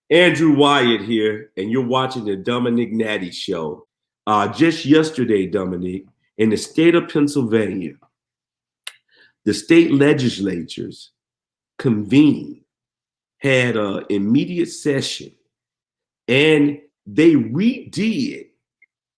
Andrew Wyatt here, and you're watching the Domenick Natty Show. Just yesterday, Dominic, in the state of Pennsylvania, the state legislatures convened, had an immediate session, and they redid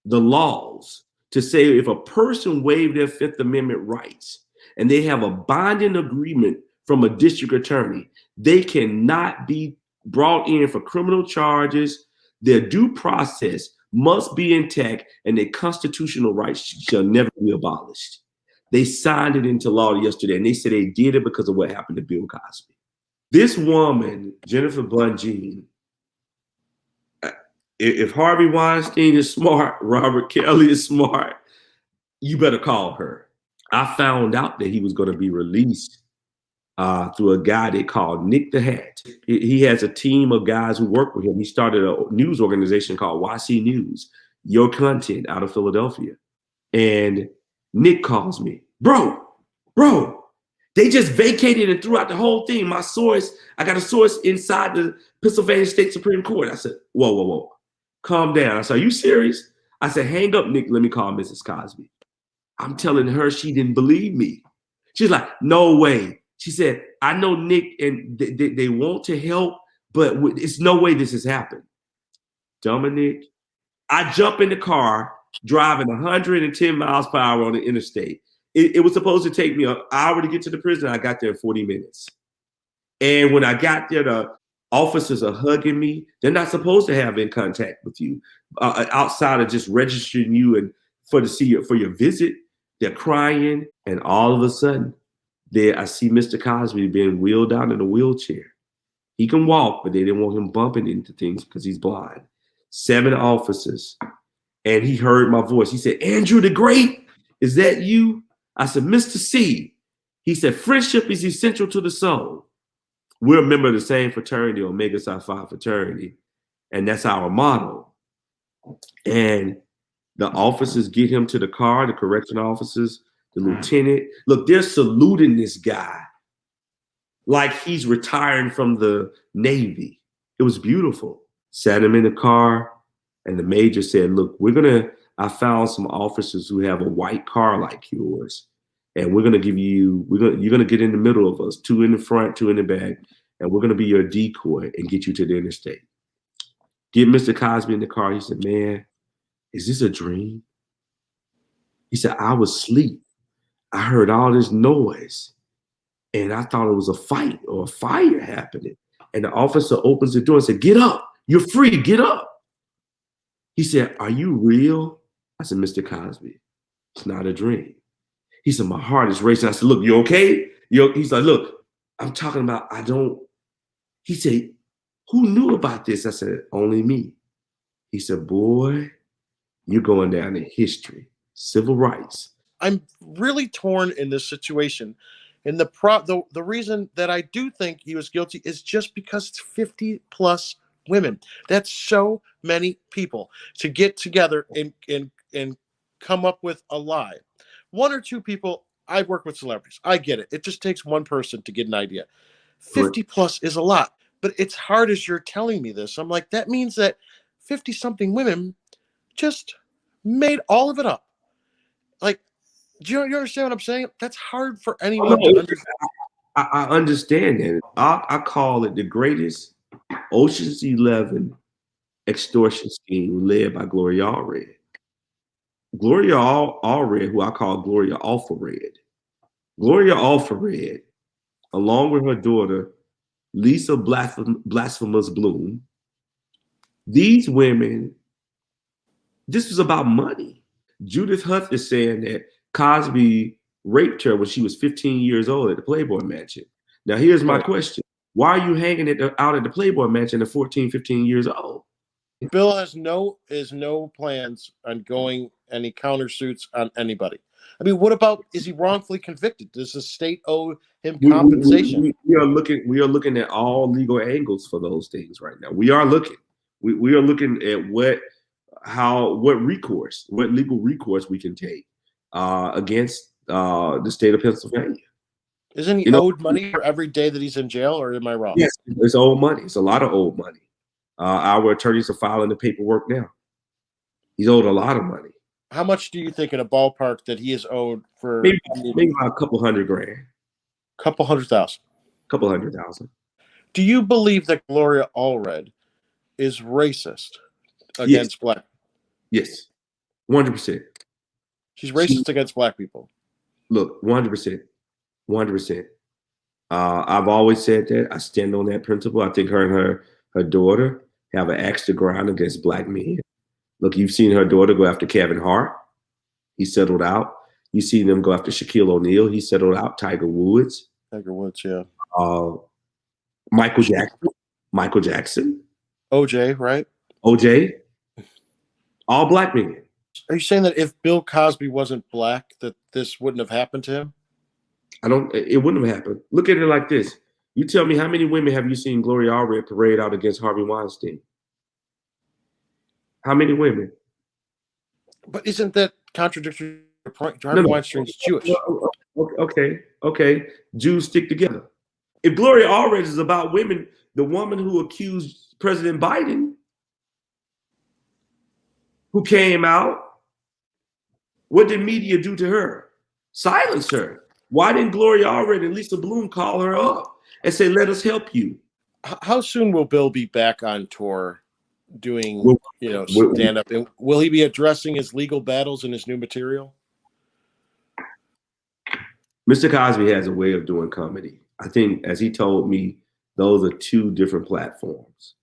the laws to say if a person waived their Fifth Amendment rights and they have a binding agreement from a district attorney, they cannot be brought in for criminal charges. Their due process must be intact and their constitutional rights shall never be abolished. They signed it into law yesterday, and they said they did it because of what happened to Bill Cosby. This woman, Jennifer Bungine, if Harvey Weinstein is smart, Robert Kelly is smart, you better call her. I found out that he was going to be released through a guy they called Nick the Hat. He has a team of guys who work with him. He started a news organization called YC News, Your Content, out of Philadelphia. And Nick calls me, bro, they just vacated and threw out the whole thing. My source, I got a source inside the Pennsylvania State Supreme Court. I said, whoa, calm down. I said, are you serious? I said, hang up, Nick, let me call Mrs. Cosby. I'm telling her she didn't believe me. She's like, no way. She said, I know Nick and they want to help, but it's no way this has happened. Dominic, I jump in the car driving 110 miles per hour on the interstate. It was supposed to take me an hour to get to the prison. I got there in 40 minutes. And when I got there, the officers are hugging me. They're not supposed to have in contact with you outside of just registering you and for your visit. They're crying, and all of a sudden, I see Mr. Cosby being wheeled out in a wheelchair. He can walk, but they didn't want him bumping into things because he's blind. 7 officers, and he heard my voice. He said, Andrew the Great, is that you? I said, Mr. C. He said, friendship is essential to the soul. We're a member of the same fraternity, Omega Psi Phi fraternity, and that's our motto. And the officers get him to the car, the correction officers, the lieutenant. Look, they're saluting this guy like he's retiring from the Navy. It was beautiful. Sat him in the car, and the major said, look, I found some officers who have a white car like yours, and you're gonna get in the middle of us, 2 in the front, 2 in the back, and we're gonna be your decoy and get you to the interstate. Get Mr. Cosby in the car. He said, man, is this a dream? He said, I was asleep. I heard all this noise, and I thought it was a fight or a fire happening. And the officer opens the door and said, get up. You're free. Get up. He said, are you real? I said, Mr. Cosby, it's not a dream. He said, my heart is racing. I said, look, you okay? He's like, look, I'm talking about, he said, who knew about this? I said, only me. He said, boy, you're going down in history. Civil rights. I'm really torn in this situation. And the reason that I do think he was guilty is just because it's 50 plus women. That's so many people to get together and come up with a lie. 1 or 2 people, I work with celebrities. I get it. It just takes one person to get an idea. 50 plus is a lot, but it's hard as you're telling me this. I'm like, that means that 50 something women just made all of it up. Like, do you understand what I'm saying? That's hard for anyone to understand. I understand that. I call it the greatest Ocean's 11 extortion scheme led by Gloria Allred. Gloria Allred, who I call Gloria Alpha Red. Gloria Alpha Red, along with her daughter, Lisa Blasphemous Bloom, these women, this was about money. Judith Huth is saying that Cosby raped her when she was 15 years old at the Playboy Mansion. Now, here's my question. Why are you hanging out at the Playboy Mansion at 14, 15 years old? Bill has no plans on going any countersuits on anybody. I mean, what about, is he wrongfully convicted? Does the state owe him compensation? We are looking at all legal angles for those things right now. We are looking. We are looking at what legal recourse we can take against the state of Pennsylvania. Isn't he owed money for every day that he's in jail, or am I wrong? Yes, it's old money. It's a lot of old money. Our attorneys are filing the paperwork now. He's owed a lot of money. How much do you think in a ballpark that he is owed for? Maybe about a couple $100,000. Couple $100,000. Couple $100,000. Do you believe that Gloria Allred is racist against black? Yes, 100%. She's racist against black people. Look, 100%, 100%. I've always said that. I stand on that principle. I think her and her daughter have an axe to grind against black men. Look, you've seen her daughter go after Kevin Hart. He settled out. You've seen them go after Shaquille O'Neal. He settled out. Tiger Woods. Yeah. Michael Jackson. OJ, right? OJ. All black men. Are you saying that if Bill Cosby wasn't black, that this wouldn't have happened to him? It wouldn't have happened. Look at it like this. You tell me, how many women have you seen Gloria Allred parade out against Harvey Weinstein? How many women? But isn't that contradictory? Harvey Weinstein's Jewish. Okay. Jews stick together. If Gloria Allred is about women, the woman who accused President Biden, who came out, what did media do to her? Silence her. Why didn't Gloria Allred and Lisa Bloom call her up and say, let us help you? How soon will Bill be back on tour doing, stand-up? And will he be addressing his legal battles in his new material? Mr. Cosby has a way of doing comedy. I think, as he told me, those are two different platforms.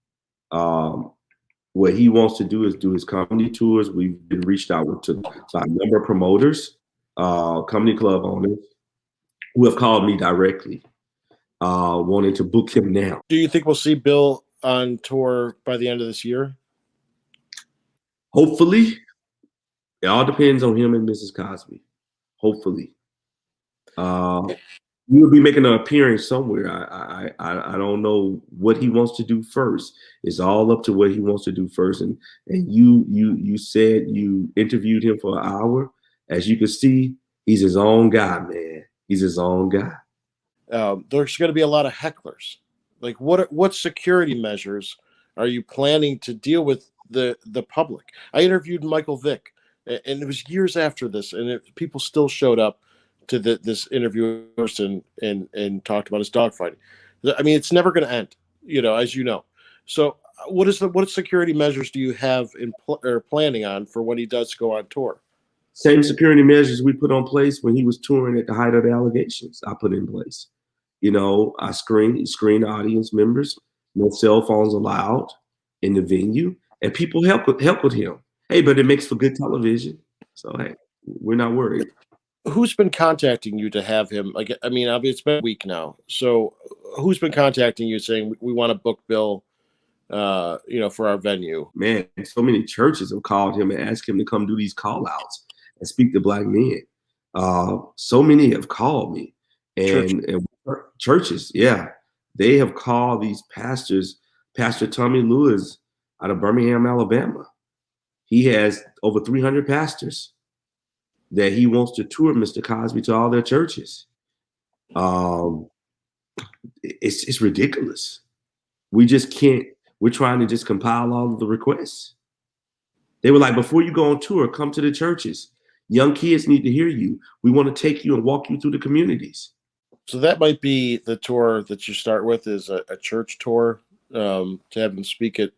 What he wants to do is do his comedy tours. We've been reached out to by a number of promoters, comedy club owners, who have called me directly, wanting to book him now. Do you think we'll see Bill on tour by the end of this year? Hopefully. It all depends on him and Mrs. Cosby. Hopefully. We'll be making an appearance somewhere. I don't know what he wants to do first. It's all up to what he wants to do first. And you said you interviewed him for an hour. As you can see, he's his own guy, man. He's his own guy. There's going to be a lot of hecklers. Like, what security measures are you planning to deal with the public? I interviewed Michael Vick, and it was years after this, and people still showed up to this interview and talked about his dogfighting. I mean, it's never going to end, as you know. So, what security measures do you have or planning on for when he does go on tour? Same security measures we put on place when he was touring at the height of the allegations. I put in place. I screen audience members. No cell phones allowed in the venue, and people help with him. Hey, but it makes for good television. So hey, we're not worried. Who's been contacting you to have him? Like, I mean, obviously it's been a week now. So who's been contacting you saying we want to book Bill, for our venue? Man, so many churches have called him and asked him to come do these call outs and speak to black men. So many have called me, and churches, yeah, they have called these pastors. Pastor Tommy Lewis out of Birmingham, Alabama. He has over 300 pastors that he wants to tour Mr. Cosby to all their churches. It's ridiculous. We just can't. We're trying to just compile all of the requests. They were like, before you go on tour, come to the churches. Young kids need to hear you. We want to take you and walk you through the communities. So that might be the tour that you start with, is a church tour, to have them speak at.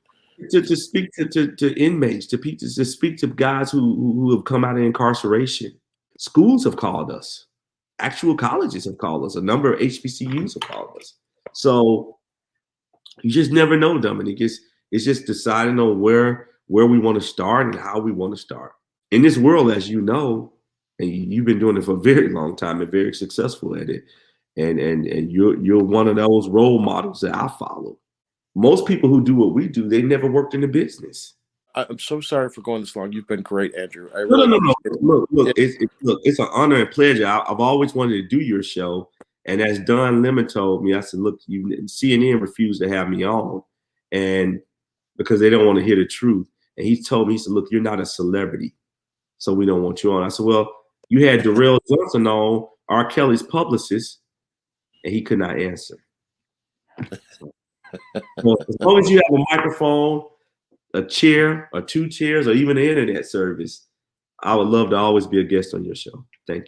To speak to inmates, to speak to guys who have come out of incarceration. Schools have called us. Actual colleges have called us. A number of HBCUs have called us. So you just never know, Dominic. It's just deciding on where we want to start and how we want to start. In this world, as you know, and you've been doing it for a very long time and very successful at it, and you're one of those role models that I follow. Most people who do what we do, they never worked in the business. I'm so sorry for going this long. You've been great, Andrew. No. Look, it's an honor and pleasure. I've always wanted to do your show. And as Don Lemon told me, I said, look, CNN refused to have me on, and because they don't want to hear the truth. And he told me, he said, look, you're not a celebrity, so we don't want you on. I said, well, you had Darrell Johnson on, R. Kelly's publicist, and he could not answer. Well, as long as you have a microphone, a chair, or 2 chairs, or even an internet service, I would love to always be a guest on your show. Thank you.